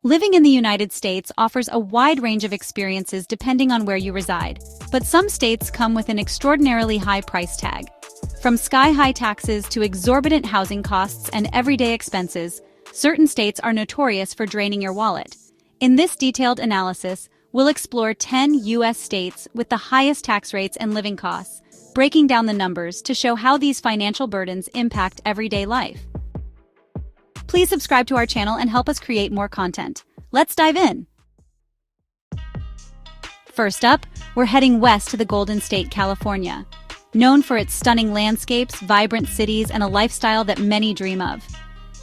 Living in the United States offers a wide range of experiences depending on where you reside, but some states come with an extraordinarily high price tag. From sky-high taxes to exorbitant housing costs and everyday expenses, certain states are notorious for draining your wallet. In this detailed analysis, we'll explore 10 U.S. states with the highest tax rates and living costs, breaking down the numbers to show how these financial burdens impact everyday life. Please subscribe to our channel and help us create more content. Let's dive in. First up, we're heading west to the Golden State, California. Known for its stunning landscapes, vibrant cities, and a lifestyle that many dream of,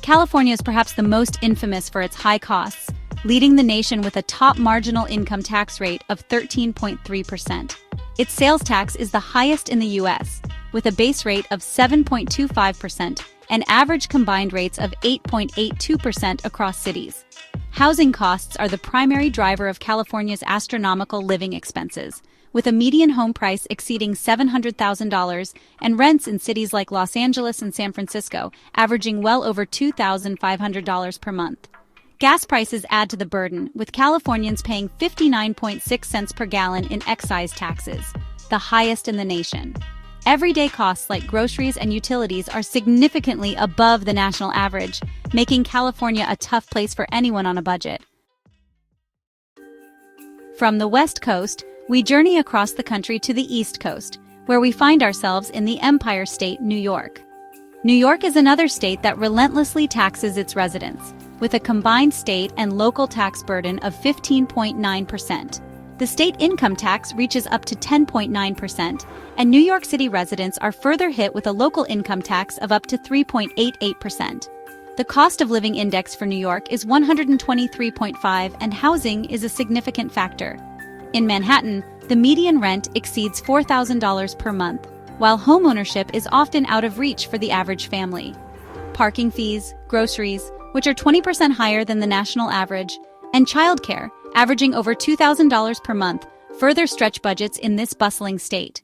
California is perhaps the most infamous for its high costs, leading the nation with a top marginal income tax rate of 13.3%. Its sales tax is the highest in the U.S., with a base rate of 7.25% and average combined rates of 8.82% across cities. Housing costs are the primary driver of California's astronomical living expenses, with a median home price exceeding $700,000 and rents in cities like Los Angeles and San Francisco averaging well over $2,500 per month. Gas prices add to the burden, with Californians paying 59.6 cents per gallon in excise taxes, the highest in the nation. Everyday costs like groceries and utilities are significantly above the national average, making California a tough place for anyone on a budget. From the West Coast, we journey across the country to the East Coast, where we find ourselves in the Empire State, New York. New York is another state that relentlessly taxes its residents, with a combined state and local tax burden of 15.9%. The state income tax reaches up to 10.9%, and New York City residents are further hit with a local income tax of up to 3.88%. The cost of living index for New York is 123.5, and housing is a significant factor. In Manhattan, the median rent exceeds $4,000 per month, while homeownership is often out of reach for the average family. Parking fees, groceries, which are 20% higher than the national average, and childcare, averaging over $2,000 per month, further stretch budgets in this bustling state.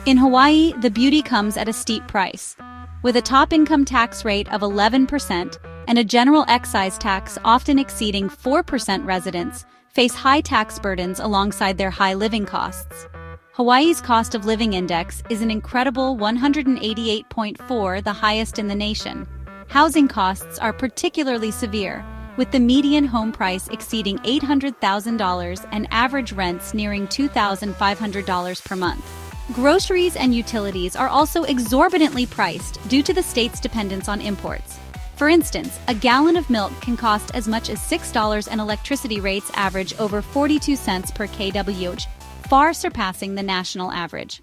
In Hawaii, the beauty comes at a steep price. With a top income tax rate of 11% and a general excise tax often exceeding 4%, residents face high tax burdens alongside their high living costs. Hawaii's cost of living index is an incredible 188.4, the highest in the nation. Housing costs are particularly severe, with the median home price exceeding $800,000 and average rents nearing $2,500 per month. Groceries and utilities are also exorbitantly priced due to the state's dependence on imports. For instance, a gallon of milk can cost as much as $6, and electricity rates average over 42 cents per kWh, far surpassing the national average.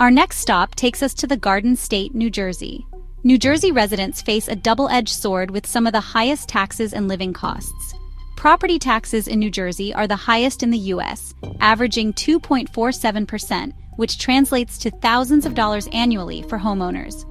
Our next stop takes us to the Garden State, New Jersey. New Jersey residents face a double-edged sword with some of the highest taxes and living costs. Property taxes in New Jersey are the highest in the U.S., averaging 2.47%, which translates to thousands of dollars annually for homeowners.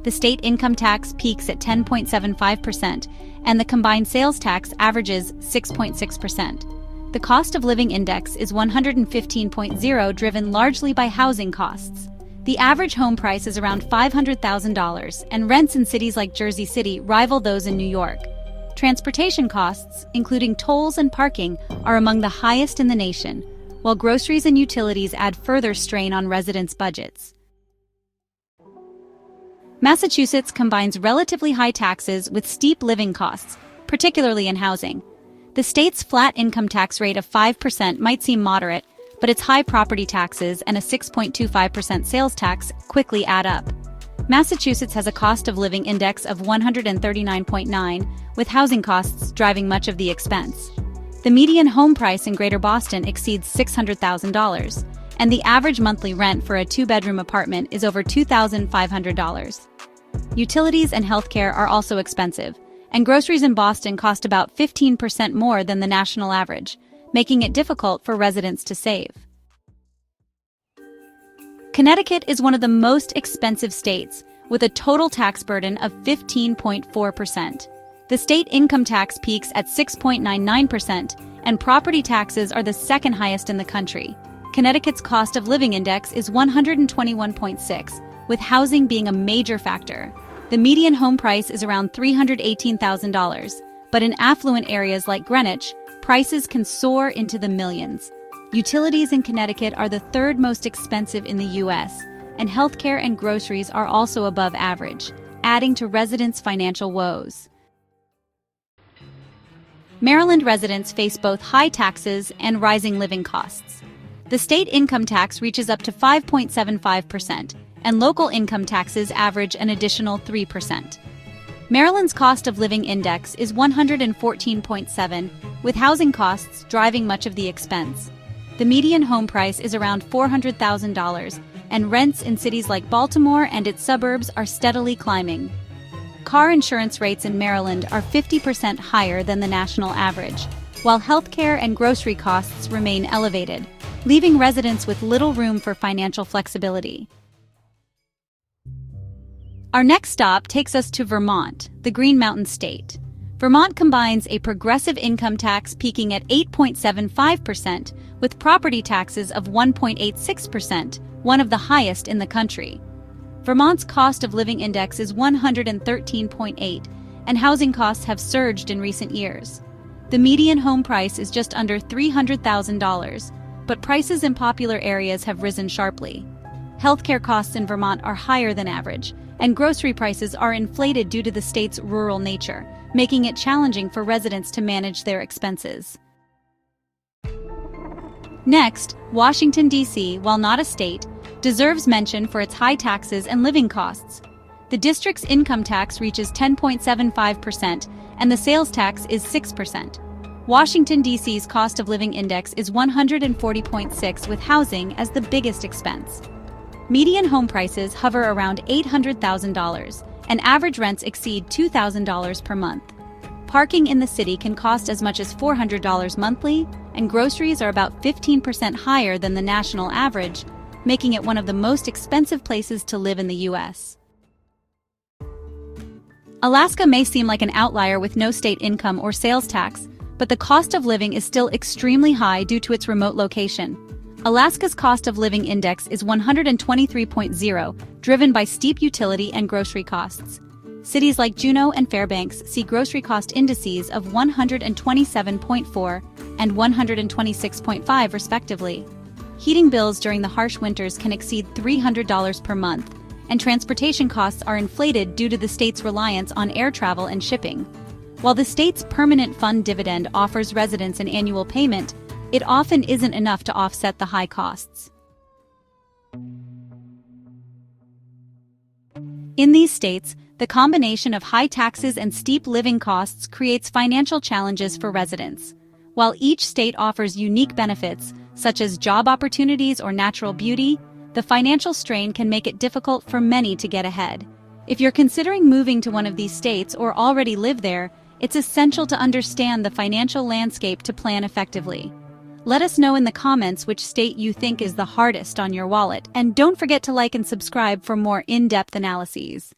The state income tax peaks at 10.75%, and the combined sales tax averages 6.6%. The cost of living index is 115.0, driven largely by housing costs. The average home price is around $500,000, and rents in cities like Jersey City rival those in New York. Transportation costs, including tolls and parking, are among the highest in the nation, while groceries and utilities add further strain on residents' budgets. Massachusetts combines relatively high taxes with steep living costs, particularly in housing. The state's flat income tax rate of 5% might seem moderate, but its high property taxes and a 6.25% sales tax quickly add up. Massachusetts has a cost of living index of 139.9, with housing costs driving much of the expense. The median home price in Greater Boston exceeds $600,000, and the average monthly rent for a two-bedroom apartment is over $2,500. Utilities and healthcare are also expensive, and groceries in Boston cost about 15% more than the national average, making it difficult for residents to save. Connecticut is one of the most expensive states, with a total tax burden of 15.4%. The state income tax peaks at 6.99%, and property taxes are the second highest in the country. Connecticut's cost of living index is 121.6, with housing being a major factor. The median home price is around $318,000, but in affluent areas like Greenwich, prices can soar into the millions. Utilities in Connecticut are the third most expensive in the U.S., and healthcare and groceries are also above average, adding to residents' financial woes. Maryland residents face both high taxes and rising living costs. The state income tax reaches up to 5.75%, and local income taxes average an additional 3%. Maryland's cost of living index is 114.7, with housing costs driving much of the expense. The median home price is around $400,000, and rents in cities like Baltimore and its suburbs are steadily climbing. Car insurance rates in Maryland are 50% higher than the national average, while healthcare and grocery costs remain elevated, leaving residents with little room for financial flexibility. Our next stop takes us to Vermont, the Green Mountain State. Vermont combines a progressive income tax peaking at 8.75% with property taxes of 1.86%, one of the highest in the country. Vermont's cost of living index is 113.8, and housing costs have surged in recent years. The median home price is just under $300,000, but prices in popular areas have risen sharply. Healthcare costs in Vermont are higher than average, and grocery prices are inflated due to the state's rural nature, making it challenging for residents to manage their expenses. Next, Washington, D.C., while not a state, deserves mention for its high taxes and living costs. The district's income tax reaches 10.75%, and the sales tax is 6%. Washington, D.C.'s cost of living index is 140.6, with housing as the biggest expense. Median home prices hover around $800,000, and average rents exceed $2,000 per month. Parking in the city can cost as much as $400 monthly, and groceries are about 15% higher than the national average, making it one of the most expensive places to live in the U.S. Alaska may seem like an outlier with no state income or sales tax, but the cost of living is still extremely high due to its remote location. Alaska's cost of living index is 123.0, driven by steep utility and grocery costs. Cities like Juneau and Fairbanks see grocery cost indices of 127.4 and 126.5 respectively. Heating bills during the harsh winters can exceed $300 per month, and transportation costs are inflated due to the state's reliance on air travel and shipping. While the state's permanent fund dividend offers residents an annual payment, it often isn't enough to offset the high costs. In these states, the combination of high taxes and steep living costs creates financial challenges for residents. While each state offers unique benefits, such as job opportunities or natural beauty, the financial strain can make it difficult for many to get ahead. If you're considering moving to one of these states or already live there, it's essential to understand the financial landscape to plan effectively. Let us know in the comments which state you think is the hardest on your wallet, and don't forget to like and subscribe for more in-depth analyses.